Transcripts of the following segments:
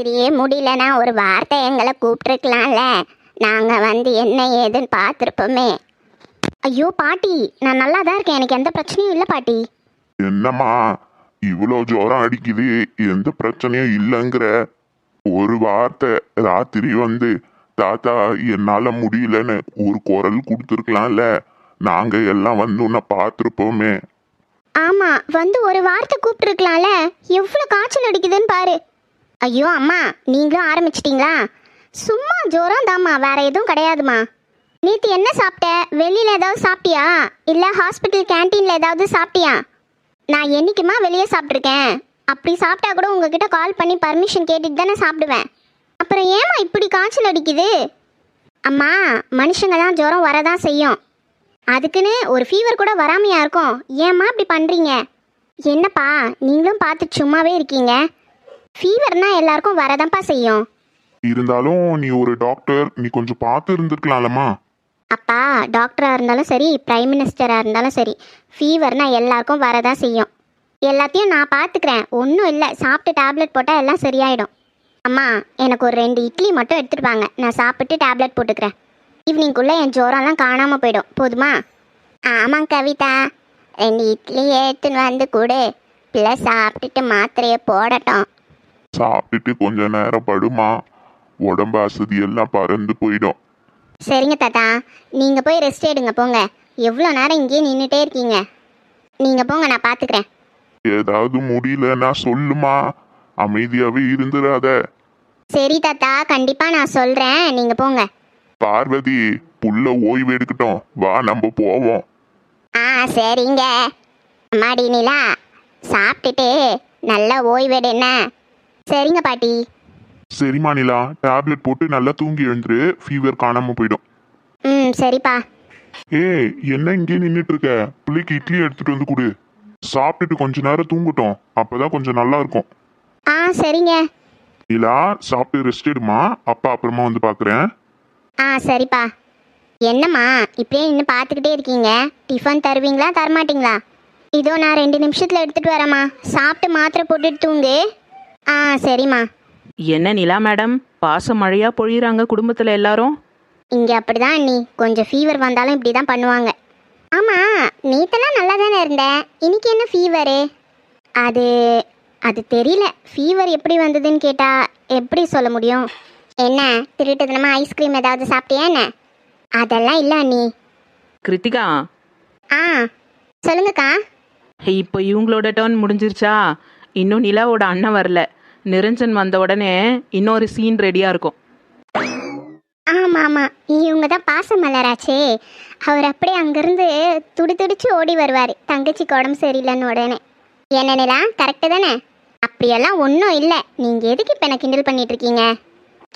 ராத்திரியே முடியலன்னா ஒரு வார்த்தை எங்களை கூப்பிட்டுருக்கலாம்ல. நாங்கள் வந்து என்ன ஏதுன்னு பார்த்துருப்போமே. ஐயோ பாட்டி, நான் நல்லா தான் இருக்கேன், எனக்கு எந்த பிரச்சனையும் இல்லை பாட்டி. என்னம்மா இவ்வளோ ஜுரம் அடிக்குது, எந்த பிரச்சனையும் இல்லைங்கிற? ஒரு வார்த்தை ராத்திரி வந்து தாத்தா என்னால முடியலன்னு ஒரு குரல் கொடுத்துருக்கலாம்ல. நாங்க எல்லாம் வந்து உன்னை பார்த்துருப்போமே. ஆமாம், வந்து ஒரு வார்த்தை கூப்பிட்டுருக்கலாம்ல. எவ்வளோ காய்ச்சல் அடிக்குதுன்னு பாரு. ஐயோ அம்மா, நீங்களும் ஆரம்பிச்சிட்டிங்களா? சும்மா ஜுரம் தாம்மா, வேற எதுவும் கிடையாதுமா. நேற்று என்ன சாப்பிட்ட? வெளியில் ஏதாவது சாப்பிட்டியா? இல்லை ஹாஸ்பிட்டல் கேன்டீனில் ஏதாவது சாப்பிட்டியா? நான் என்றைக்குமா வெளியே சாப்பிட்ருக்கேன்? அப்படி சாப்பிட்டா கூட உங்ககிட்ட கால் பண்ணி பர்மிஷன் கேட்டுட்டு தானே சாப்பிடுவேன். அப்புறம் ஏம்மா இப்படி காய்ச்சல் அடிக்குது? அம்மா, மனுஷங்க தான் ஜுரம் வரதான் செய்யும், அதுக்குன்னு ஒரு ஃபீவர் கூட வராமையா இருக்கும். ஏம்மா இப்படி பண்ணுறீங்க? என்னப்பா நீங்களும் பார்த்து சும்மாவே இருக்கீங்க? ஃபீவர்னா எல்லாருக்கும் வரதான்ப்பா செய்யும். இருந்தாலும் நீ ஒரு டாக்டர், நீ கொஞ்சம் பார்த்து இருந்திருக்கலாம்லம்மா. அப்பா, டாக்டராக இருந்தாலும் சரி, பிரைம் மினிஸ்டராக இருந்தாலும் சரி, ஃபீவர்னா எல்லாருக்கும் வரதான் செய்யும். எல்லாத்தையும் நான் பார்த்துக்கிறேன், ஒன்றும் இல்லை. சாப்பிட்டு டேப்லெட் போட்டால் எல்லாம் சரியாயிடும். அம்மா, எனக்கு ஒரு 2 இட்லி மட்டும் எடுத்துகிட்டு வாங்க, நான் சாப்பிட்டு டேப்லெட் போட்டுக்கிறேன். ஈவினிங்குள்ளே என் ஜுரம்லாம் காணாமல் போயிடும், போதுமா? ஆமாம் கவிதா, 2 இட்லி எடுத்துன்னு வந்து கொடு, பிள்ளை சாப்பிட்டுட்டு மாத்திரையை போடட்டும். சாப்பிட்டுட்டு கொஞ்ச நேரம் படுமா, உடம்பு அசதி எல்லாம் பறந்து போயிடும். சரிங்க தாத்தா, நீங்கள் போய் ரெஸ்ட் எடுங்க, போங்க. எவ்வளோ நேரம் இங்கேயே நின்றுட்டே இருக்கீங்க? நீங்கள் போங்க, நான் பார்த்துக்கிறேன். ஏதாவது முடியலன்னா சொல்லுமா, அமைதியாவே இருந்துடாத. சரி தாத்தா, கண்டிப்பாக நான் சொல்கிறேன், நீங்கள் போங்க. பார்வதி, புள்ள ஓய்வு எடுக்கட்டும், வா நம்ம போவோம். ஆ சரிங்க. அம்மாடி நிலா, சாப்பிட்டுட்டு நல்லா ஓய்வெடு என்ன? சரிங்க பாட்டி. சரிம்மா நிலா, டேப்லெட் போட்டு நல்லா தூங்கி எழுந்துரு, ஃபீவர் காணாம போயிடும். ம் சரிப்பா. ஏய், என்ன இங்கே நின்றுட்டு இருக்க? பிள்ளைக்கு இட்லி எடுத்துட்டு வந்து கொடு. சாப்பிட்டுட்டு கொஞ்ச நேரம் தூங்கட்டும், அப்பதான் கொஞ்சம் நல்லா இருக்கும். ஆ சரிங்க. நிலா, சாப்பிட்டு ரெஸ்ட் எடுமா, அப்பா அப்புறமா வந்து பார்க்குறேன். ஆ சரிப்பா. என்னம்மா இப்படியே இன்னும் பார்த்துக்கிட்டே இருக்கீங்க? டிஃபன் தருவீங்களா தரமாட்டிங்களா? இதோ நான் 2 நிமிஷத்தில் எடுத்துகிட்டு வரேம்மா, சாப்பிட்டு மாத்திரை போட்டுட்டு தூங்கு. ஆ சரிம்மா. என்ன நிலா மேடம், பாச மழையா பொழியிறாங்க குடும்பத்தில் எல்லாரும்? இங்கே அப்படி தான் அண்ணி, கொஞ்சம் ஃபீவர் வந்தாலும் இப்படி தான் பண்ணுவாங்க. ஆமாம், நேற்றெல்லாம் நல்லா தானே இருந்தேன், இன்னைக்கு என்ன ஃபீவரு? அது அது தெரியல. ஃபீவர் எப்படி வந்ததுன்னு கேட்டால் எப்படி சொல்ல முடியும்? என்ன திருட்டுத்தனமா ஐஸ்கிரீம் ஏதாவது சாப்பிட்டியா என்ன? அதெல்லாம் இல்லை அண்ணி. கிருத்திகா, ஆ சொல்லுங்கக்கா. இப்போ இவங்களோட டர்ன் முடிஞ்சிருச்சா? இன்னும் நிலாவோட அண்ணன் வரல. நிரஞ்சன் வந்த உடனே இன்னொரு சீன் ரெடியாக இருக்கும். ஆமாம் ஆமாம், இவங்க தான் பாசமலராச்சே. அவர் அப்படியே அங்கேருந்து துடிச்சு ஓடி வருவார், தங்கச்சிக்கு உடம்பு சரியில்லைன்னு உடனே. என்ன நிலா, கரெக்டு தானே? அப்படியெல்லாம் ஒன்றும் இல்லை. நீங்கள் எதுக்கு இப்போ என்ன கிண்டல் பண்ணிகிட்ருக்கீங்க?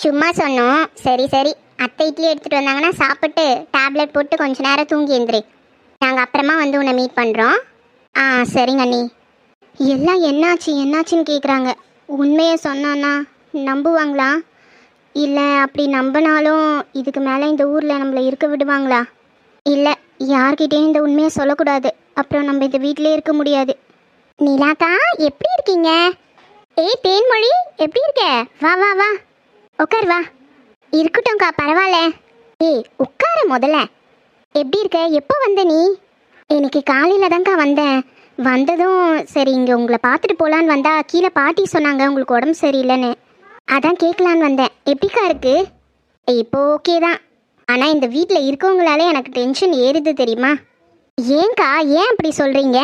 சும்மா சொன்னோம். சரி சரி, அத்தை இட்லி எடுத்துகிட்டு வந்தாங்கன்னா சாப்பிட்டு டேப்லெட் போட்டு கொஞ்ச நேரம் தூங்கி எழுந்துரு. நாங்கள் அப்புறமா வந்து உன்னை மீட் பண்ணுறோம். ஆ சரிங்க அண்ணி. எல்லாம் என்னாச்சுன்னு கேட்குறாங்க. உண்மையை சொன்னான்னா நம்புவாங்களா? இல்லை அப்படி நம்பினாலும் இதுக்கு மேலே இந்த ஊரில் நம்மளை இருக்க விடுவாங்களா? இல்லை, யார்கிட்டேயும் இந்த உண்மையை சொல்லக்கூடாது, அப்புறம் நம்ம இந்த வீட்டிலே இருக்க முடியாது. நிலாக்கா, எப்படி இருக்கீங்க? ஏய் தேன்மொழி, எப்படி இருக்க? வா வா வா, உட்கார் வா. இருக்கட்டும்க்கா, பரவாயில்ல. ஏய் உட்கார முதல்ல. எப்படி இருக்க? எப்போ வந்த நீ? இன்னைக்கு காலையில் தான்க்கா வந்தேன். வந்ததும் சரி இங்கே உங்களை பார்த்துட்டு போகலான்னு வந்தா கீழே பாட்டி சொன்னாங்க உங்களுக்கு உடம்பு சரியில்லைன்னு. அதான் கேட்கலான்னு வந்தேன். எப்படிக்கா இருக்கு? இப்போ ஓகே தான், ஆனால் இந்த வீட்டில் இருக்கவங்களாலே எனக்கு டென்ஷன் ஏறுது தெரியுமா? ஏன்க்கா, ஏன் அப்படி சொல்கிறீங்க?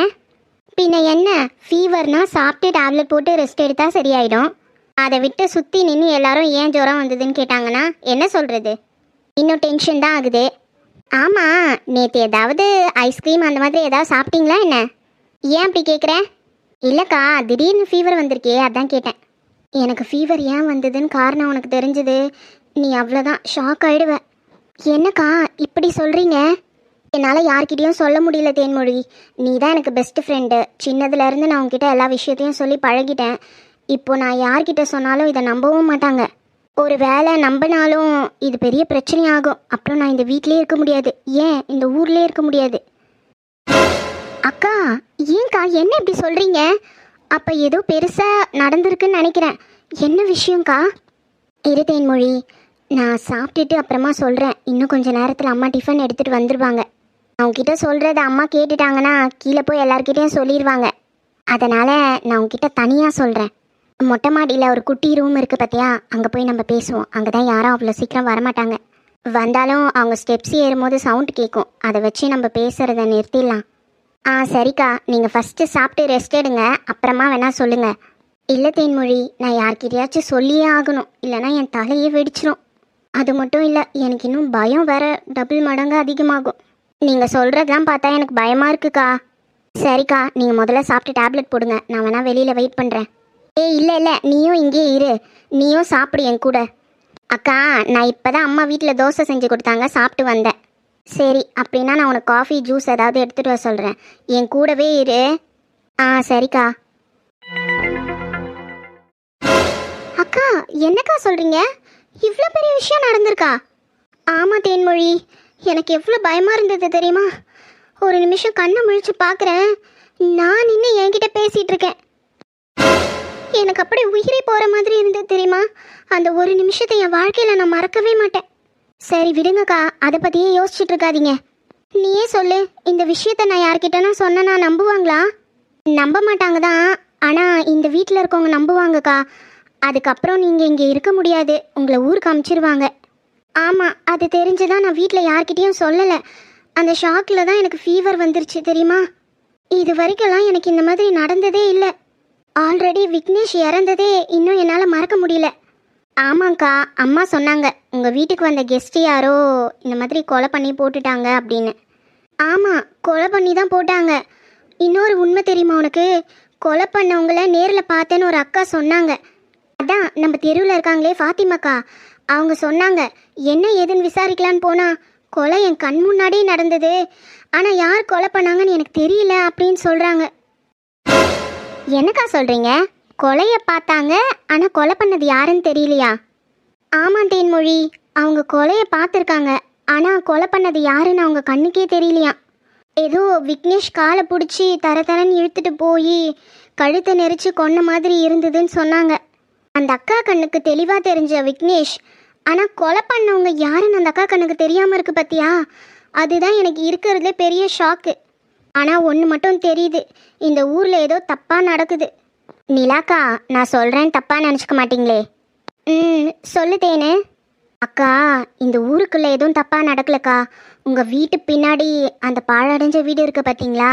பின்ன என்ன, ஃபீவர்னா சாப்பிட்டு டேப்லெட் போட்டு ரெஸ்ட் எடுத்தால் சரியாயிடும். அதை விட்டு சுற்றி நின்று எல்லாரும் ஏன் ஜுரம் வந்ததுன்னு கேட்டாங்கன்னா என்ன சொல்கிறது? இன்னும் டென்ஷன் தான் ஆகுது. ஆமாம், நேற்று ஏதாவது ஐஸ்கிரீம் அந்த மாதிரி ஏதாவது சாப்பிட்டீங்களா என்ன? ஏன் அப்படி கேட்குற? இல்லைக்கா, திடீர்னு ஃபீவர் வந்திருக்கே, அதான் கேட்டேன். எனக்கு ஃபீவர் ஏன் வந்ததுன்னு காரணம் உனக்கு தெரிஞ்சது, நீ அவ்வளோதான் ஷாக் ஆகிடுவ. என்னக்கா இப்படி சொல்கிறீங்க? என்னால் யார்கிட்டையும் சொல்ல முடியல தேன்மொழி. நீ தான் எனக்கு பெஸ்ட் ஃப்ரெண்டு. சின்னதுலேருந்து நான் உங்ககிட்ட எல்லா விஷயத்தையும் சொல்லி பழகிட்டேன். இப்போ நான் யார்கிட்ட சொன்னாலும் இதை நம்பவும் மாட்டாங்க. ஒரு வேளை நம்பினாலும் இது பெரிய பிரச்சனையாகும். அப்புறம் நான் இந்த வீட்டிலே இருக்க முடியாது, ஏன் இந்த ஊர்லேயே இருக்க முடியாது. அக்கா, ஏன்க்கா என்ன இப்படி சொல்கிறீங்க? அப்போ ஏதோ பெருசாக நடந்திருக்குன்னு நினைக்கிறேன். என்ன விஷயம்க்கா? இரு தேன்மொழி, நான் சாப்பிட்டுட்டு அப்புறமா சொல்கிறேன். இன்னும் கொஞ்சம் நேரத்தில் அம்மா டிஃபன் எடுத்துகிட்டு வந்துடுவாங்க. அவங்ககிட்ட சொல்கிறத அம்மா கேட்டுட்டாங்கன்னா கீழே போய் எல்லார்கிட்டையும் சொல்லிடுவாங்க. அதனால் நான் உங்ககிட்ட தனியாக சொல்கிறேன். மொட்டை மாடியில் ஒரு குட்டி ரூம் இருக்குது பார்த்தியா, அங்கே போய் நம்ம பேசுவோம். அங்கே தான் யாரும் அவ்வளோ சீக்கிரம் வரமாட்டாங்க. வந்தாலும் அவங்க ஸ்டெப்ஸ் ஏறும்போது சவுண்ட் கேட்கும். அதை வச்சு நம்ம பேசுகிறத நிறுத்திடலாம். சரிக்கா, நீங்கள் ஃபஸ்ட்டு சாப்பிட்டு ரெஸ்ட் எடுங்க, அப்புறமா வேணால் சொல்லுங்கள். இல்லை தேன்மொழி, நான் யார்கிட்டயாச்சும் சொல்லியே ஆகணும், இல்லைனா என் தலையே வெடிச்சிடும். அது மட்டும் இல்லை, எனக்கு இன்னும் பயம் வேற டபுள் மடங்கு அதிகமாகும். நீங்கள் சொல்கிறதெல்லாம் பார்த்தா எனக்கு பயமாக இருக்குக்கா. சரிக்கா, நீங்கள் முதல்ல சாப்பிட்டு டேப்லெட் போடுங்க, நான் வேணால் வெளியில் வெயிட் பண்ணுறேன். இல்லை நீயும் இங்கேயே இரு, நீயும் சாப்பிடு என் கூட. அக்கா, நான் இப்போ தான் அம்மா வீட்டில் தோசை செஞ்சு கொடுத்தாங்க, சாப்பிட்டு வந்தேன். சரி, அப்படின்னா நான் உனக்கு காஃபி ஜூஸ் ஏதாவது எடுத்துகிட்டு வர சொல்கிறேன், என் கூடவே இரு. சரிக்கா. அக்கா, என்னக்கா சொல்கிறீங்க? இவ்வளோ பெரிய விஷயம் நடந்திருக்கா? ஆமாம் தேன்மொழி, எனக்கு எவ்வளோ பயமாக இருந்தது தெரியுமா? ஒரு நிமிஷம் கண்ணை முழிச்சு பார்க்குறேன், நான் நின்று என்கிட்ட பேசிகிட்டு இருக்கேன். எனக்கு அப்படி உயிரை போகிற மாதிரி இருந்தது தெரியுமா? அந்த ஒரு நிமிஷத்தை என் வாழ்க்கையில் நான் மறக்கவே மாட்டேன். சரி விடுங்கக்கா, அதை பற்றியே யோசிச்சுட்டு இருக்காதீங்க. நீயே சொல்லு, இந்த விஷயத்த நான் யார்கிட்டனா சொன்னேன்னா நம்புவாங்களா? நம்ப மாட்டாங்க தான், ஆனால் இந்த வீட்டில் இருக்கவங்க நம்புவாங்கக்கா. அதுக்கப்புறம் நீங்கள் இங்கே இருக்க முடியாது, உங்களை ஊருக்கு அமுச்சிருவாங்க. ஆமாம், அது தெரிஞ்சுதான் நான் வீட்டில் யார்கிட்டேயும் சொல்லலை. அந்த ஷாக்கில் தான் எனக்கு ஃபீவர் வந்துருச்சு தெரியுமா? இது வரைக்கும்லாம் எனக்கு இந்த மாதிரி நடந்ததே இல்லை. ஆல்ரெடி விக்னேஷ் இறந்ததே இன்னும் என்னால் மறக்க முடியல. ஆமாங்க்கா, அம்மா சொன்னாங்க உங்கள் வீட்டுக்கு வந்த கெஸ்ட்டு யாரோ இந்த மாதிரி கொலை பண்ணி போட்டுட்டாங்க அப்படின்னு. ஆமாம், கொலை பண்ணி தான் போட்டாங்க. இன்னொரு உண்மை தெரியுமா உனக்கு? கொலை பண்ணவங்கள நேரில் பார்த்தேன்னு ஒரு அக்கா சொன்னாங்க. அதான் நம்ம தெருவில் இருக்காங்களே ஃபாத்திமாக்கா, அவங்க சொன்னாங்க. என்ன ஏதுன்னு விசாரிக்கலான்னு போனால் கொலை என் கண் முன்னாடியே நடந்தது, ஆனால் யார் கொலை பண்ணாங்கன்னு எனக்கு தெரியல அப்படின்னு சொல்கிறாங்க. என்னக்கா சொல்கிறீங்க? கொலையை பார்த்தாங்க, ஆனால் கொலை பண்ணது யாருன்னு தெரியலையா? ஆமாம் தேன்மொழி, அவங்க கொலையை பார்த்துருக்காங்க, ஆனால் கொலை பண்ணது யாருன்னு அவங்க கண்ணுக்கே தெரியலையா. ஏதோ விக்னேஷ் காலை பிடிச்சி தரன்னு இழுத்துட்டு போய் கழுத்தை நெரிச்சு கொன்ன மாதிரி இருந்ததுன்னு சொன்னாங்க. அந்த அக்கா கண்ணுக்கு தெளிவாக தெரிஞ்ச விக்னேஷ், ஆனால் கொலை பண்ணவங்க யாருன்னு அந்த அக்கா கண்ணுக்கு தெரியாமல் இருக்கு பார்த்தியா? அதுதான் எனக்கு இருக்கிறதுலே பெரிய ஷாக்கு. ஆனால் ஒன்று மட்டும் தெரியுது, இந்த ஊரில் ஏதோ தப்பாக நடக்குது. நிலாக்கா, நான் சொல்கிறேன், தப்பாக நினச்சிக்க மாட்டிங்களே? சொல்லு தேனு. அக்கா, இந்த ஊருக்குள்ளே எதுவும் தப்பாக நடக்கலக்கா. உங்கள் வீட்டு பின்னாடி அந்த பாழடைஞ்ச வீடு இருக்குது பார்த்தீங்களா?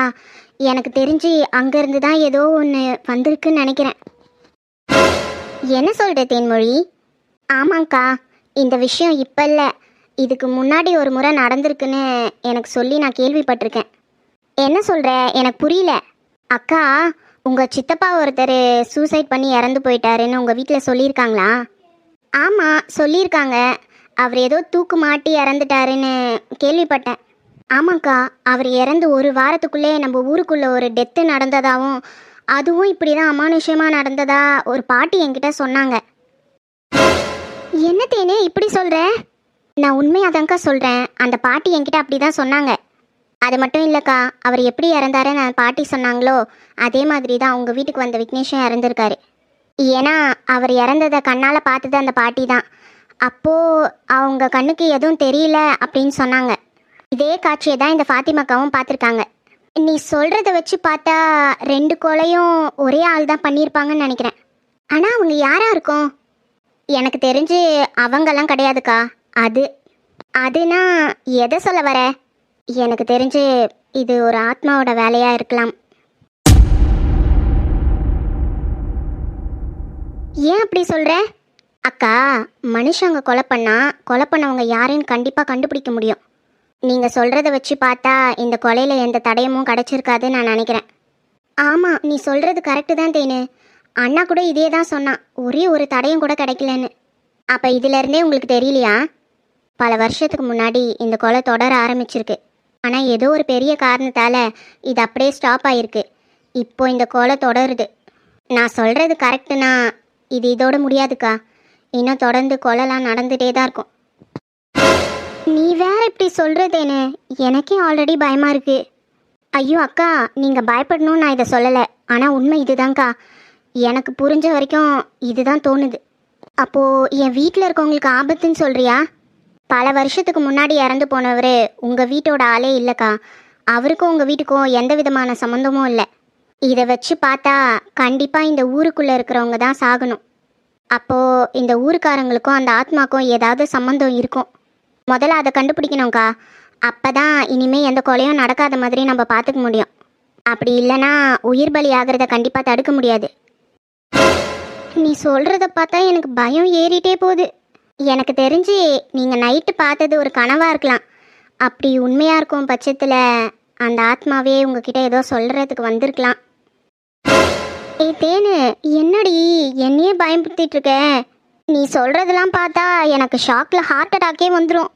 எனக்கு தெரிஞ்சு அங்கேருந்து தான் ஏதோ ஒன்று வந்திருக்குன்னு நினைக்கிறேன். என்ன சொல்கிற தேன்மொழி? ஆமாங்க்கா, இந்த விஷயம் இப்போ இல்லை, இதுக்கு முன்னாடி ஒரு முறை நடந்திருக்குன்னு எனக்கு சொல்லி நான் கேள்விப்பட்டிருக்கேன். என்ன சொல்கிற? எனக்கு புரியல. அக்கா, உங்கள் சித்தப்பா ஒருத்தர் சூசைட் பண்ணி இறந்து போயிட்டாருன்னு உங்கள் வீட்டில் சொல்லியிருக்காங்களா? ஆமாம், சொல்லியிருக்காங்க. அவர் ஏதோ தூக்கு மாட்டி இறந்துட்டாருன்னு கேள்விப்பட்டேன். ஆமாங்க்கா, அவர் இறந்து ஒரு வாரத்துக்குள்ளே நம்ம ஊருக்குள்ளே ஒரு டெத்து நடந்ததாகவும், அதுவும் இப்படி தான் அமானுஷமாக நடந்ததா ஒரு பாட்டி என்கிட்ட சொன்னாங்க. என்ன தேனே இப்படி சொல்கிற? நான் உண்மையாதான்க்கா சொல்கிறேன், அந்த பாட்டி என்கிட்ட அப்படி தான் சொன்னாங்க. அது மட்டும் இல்லைக்கா, அவர் எப்படி இறந்தாருன்னு அந்த பாட்டி சொன்னாங்களோ அதே மாதிரி தான் உங்கள் வீட்டுக்கு வந்த விக்னேஷும் இறந்துருக்காரு. ஏன்னா அவர் இறந்ததை கண்ணால் பார்த்தது அந்த பாட்டி தான். அப்போது அவங்க கண்ணுக்கு எதுவும் தெரியல அப்படின்னு சொன்னாங்க. இதே காட்சியை தான் இந்த ஃபாத்திமாக்காவும் பார்த்துருக்காங்க. நீ சொல்கிறத வச்சு பார்த்தா 2 கொலையும் ஒரே ஆள் தான் பண்ணியிருப்பாங்கன்னு நினைக்கிறேன். ஆனால் அவங்க யாராக இருக்கும்? எனக்கு தெரிஞ்சு அவங்கெல்லாம் கிடையாதுக்கா. அதுனா எதை சொல்ல வர? எனக்கு தெரிஞ்சு இது ஒரு ஆத்மாவோட வேலையாக இருக்கலாம். ஏன் அப்படி சொல்கிற? அக்கா, மனுஷங்க கொலை பண்ணவங்க யாருன்னு கண்டிப்பாக கண்டுபிடிக்க முடியும். நீங்கள் சொல்கிறத வச்சு பார்த்தா இந்த கொலையில் எந்த தடயமும் கிடச்சிருக்காதுன்னு நான் நினைக்கிறேன். ஆமாம், நீ சொல்கிறது கரெக்டு தான் தேனு. அண்ணா கூட இதே தான் சொன்னான், ஒரே ஒரு தடயம் கூட கிடைக்கலன்னு. அப்போ இதிலேருந்தே உங்களுக்கு தெரியலையா? பல வருஷத்துக்கு முன்னாடி இந்த கொலை தொடர ஆரம்பிச்சிருக்கு. ஆனால் ஏதோ ஒரு பெரிய காரணத்தால் இது அப்படியே ஸ்டாப் ஆகிருக்கு. இப்போ இந்த கொலை தொடருது. நான் சொல்கிறது கரெக்டுனா இது இதோட முடியாதுக்கா. இன்னும் தொடர்ந்து கொலைலாம் நடந்துகிட்டே தான் இருக்கும். நீ வேற இப்படி சொல்கிறதேன்னு எனக்கே ஆல்ரெடி பயமாக இருக்குது. ஐயோ அக்கா, நீங்கள் பயப்படணும்னு நான் இதை சொல்லலை, ஆனால் உண்மை இதுதான்க்கா. எனக்கு புரிஞ்ச வரைக்கும் இதுதான் தோணுது. அப்போ என் வீட்டில் இருக்கவங்களுக்கு ஆபத்துன்னு சொல்றியா? பல வருஷத்துக்கு முன்னாடி இறந்து போனவர் உங்கள் வீட்டோட ஆளே இல்லைக்கா. அவருக்கும் உங்கள் வீட்டுக்கும் எந்த விதமான சம்மந்தமும் இல்லை. இதை வச்சு பார்த்தா கண்டிப்பாக இந்த ஊருக்குள்ளே இருக்கிறவங்க தான் சாகணும். அப்போது இந்த ஊருக்காரங்களுக்கும் அந்த ஆத்மாக்கும் ஏதாவது சம்மந்தம் இருக்கும். முதல்ல அதை கண்டுபிடிக்கணும்க்கா. அப்போ தான் இனிமேல் எந்த கொலையும் நடக்காத மாதிரி நம்ம பார்த்துக்க முடியும். அப்படி இல்லைன்னா உயிர் பலி ஆகிறத கண்டிப்பாக தடுக்க முடியாது. நீ சொல்கிறத பார்த்தா எனக்கு பயம் ஏறிட்டே போகுது. எனக்கு தெரிஞ்சு நீங்கள் நைட்டு பார்த்தது ஒரு கனவாக இருக்கலாம். அப்படி உண்மையாக இருக்கும் பட்சத்தில் அந்த ஆத்மாவே உங்ககிட்ட ஏதோ சொல்கிறதுக்கு வந்திருக்கலாம். ஏய் தேனு, என்னடி என்னையே பயன்படுத்திட்டு இருக்க? நீ சொல்கிறதெல்லாம் பார்த்தா எனக்கு ஷாக்கில் ஹார்ட் அட்டாக்கே வந்துடும்.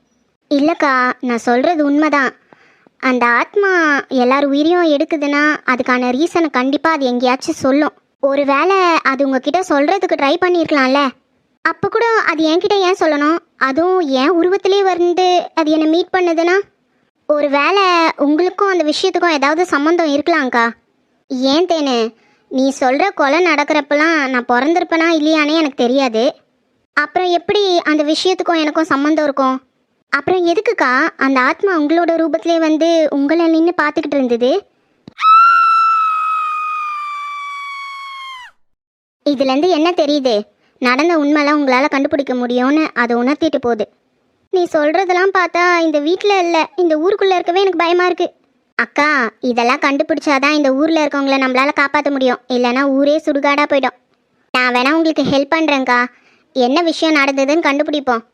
இல்லைக்கா, நான் சொல்கிறது உண்மைதான். அந்த ஆத்மா எல்லார் உயிரையும் எடுக்குதுன்னா அதுக்கான ரீசனை கண்டிப்பாக அது எங்கேயாச்சும் சொல்லும். ஒரு வேளை அது உங்ககிட்ட சொல்கிறதுக்கு ட்ரை பண்ணியிருக்கலாம்ல. அப்போ கூட அது என்கிட்ட ஏன் சொல்லணும்? அதுவும் என் உருவத்திலே வந்து அது என்னை மீட் பண்ணுதுன்னா ஒரு வேளை உங்களுக்கும் அந்த விஷயத்துக்கும் ஏதாவது சம்மந்தம் இருக்கலாம்க்கா. ஏன் தேனு, நீ சொல்கிற கொலை நடக்கிறப்பெல்லாம் நான் பிறந்திருப்பேனா இல்லையானே எனக்கு தெரியாது. அப்புறம் எப்படி அந்த விஷயத்துக்கும் எனக்கும் சம்மந்தம் இருக்கும்? அப்புறம் எதுக்குக்கா அந்த ஆத்மா உங்களோட ரூபத்திலே வந்து உங்களை நின்று பார்த்துக்கிட்டு இருந்தது? இதுலேருந்து என்ன தெரியுது? நடந்த உண்மைலாம் உங்களால் கண்டுபிடிக்க முடியும்னு அதை உணர்த்திட்டு போகுது. நீ சொல்கிறதெல்லாம் பார்த்தா இந்த வீட்டில் இல்லை, இந்த ஊருக்குள்ளே இருக்கவே எனக்கு பயமாக இருக்குது. அக்கா, இதெல்லாம் கண்டுபிடிச்சாதான் இந்த ஊரில் இருக்கவங்கள நம்மளால் காப்பாற்ற முடியும். இல்லைன்னா ஊரே சுடுகாடாக போயிடும். நான் வேணா உங்களுக்கு ஹெல்ப் பண்ணுறேங்க்கா. என்ன விஷயம் நடந்ததுன்னு கண்டுபிடிப்போம்.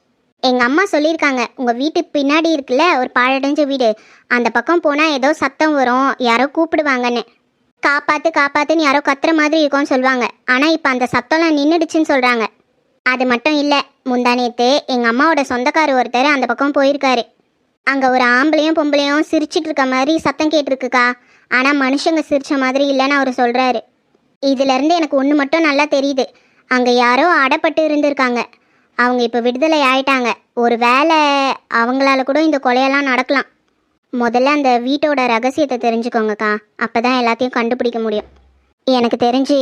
எங்கள் அம்மா சொல்லியிருக்காங்க, உங்கள் வீட்டுக்கு பின்னாடி இருக்குல்ல ஒரு பாழடைஞ்ச வீடு, அந்த பக்கம் போனால் ஏதோ சத்தம் வரும், யாரோ கூப்பிடுவாங்கன்னு. காப்பாற்று காப்பாற்றுன்னு யாரோ கத்துற மாதிரி இருக்கும்னு சொல்லுவாங்க. ஆனால் இப்போ அந்த சத்தம்லாம் நின்றுடுச்சுன்னு சொல்கிறாங்க. அது மட்டும் இல்லை, முந்தானேத்து எங்கள் அம்மாவோட சொந்தக்காரர் ஒருத்தர் அந்த பக்கம் போயிருக்காரு. அங்கே ஒரு ஆம்பளையும் பொம்பளையும் சிரிச்சிட்டு இருக்க மாதிரி சத்தம் கேட்டிருக்குக்கா. ஆனால் மனுஷங்க சிரித்த மாதிரி இல்லைன்னு அவர் சொல்கிறாரு. இதிலேருந்து எனக்கு ஒன்று மட்டும் நல்லா தெரியுது. அங்கே யாரோ அடைப்பட்டு இருந்திருக்காங்க. அவங்க இப்போ விடுதலை ஆயிட்டாங்க. ஒரு வேளை அவங்களால கூட இந்த கொலையெல்லாம் நடக்கலாம். முதல்ல அந்த வீட்டோட ரகசியத்தை தெரிஞ்சுக்கோங்கக்கா. அப்போ தான் எல்லாத்தையும் கண்டுபிடிக்க முடியும். எனக்கு தெரிஞ்சு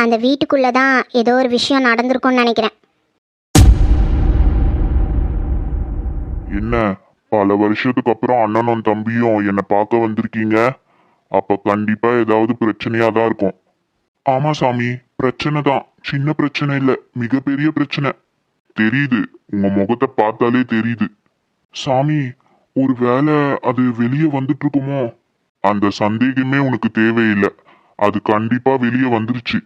அந்த வீட்டுக்குள்ளே தான் ஏதோ ஒரு விஷயம் நடந்திருக்கும்னு நினைக்கிறேன். என்ன, பல வருஷத்துக்கு அப்புறம் அண்ணனும் தம்பியும் என்னை பார்க்க வந்திருக்கீங்க. அப்ப கண்டிப்பா ஏதாவது பிரச்சனையா தான் இருக்கும். ஆமா சாமி, பிரச்சனை தான். சின்ன பிரச்சனை இல்ல, மிகப்பெரிய பிரச்சனை. தெரியுது, உங்க முகத்தை பார்த்தாலே தெரியுது. சாமி, ஒரு வேளை அது வெளியே வந்துட்டு இருக்குமோ? அந்த சந்தேகமே உனக்கு தேவையில்லை, அது கண்டிப்பா வெளியே வந்துருச்சு.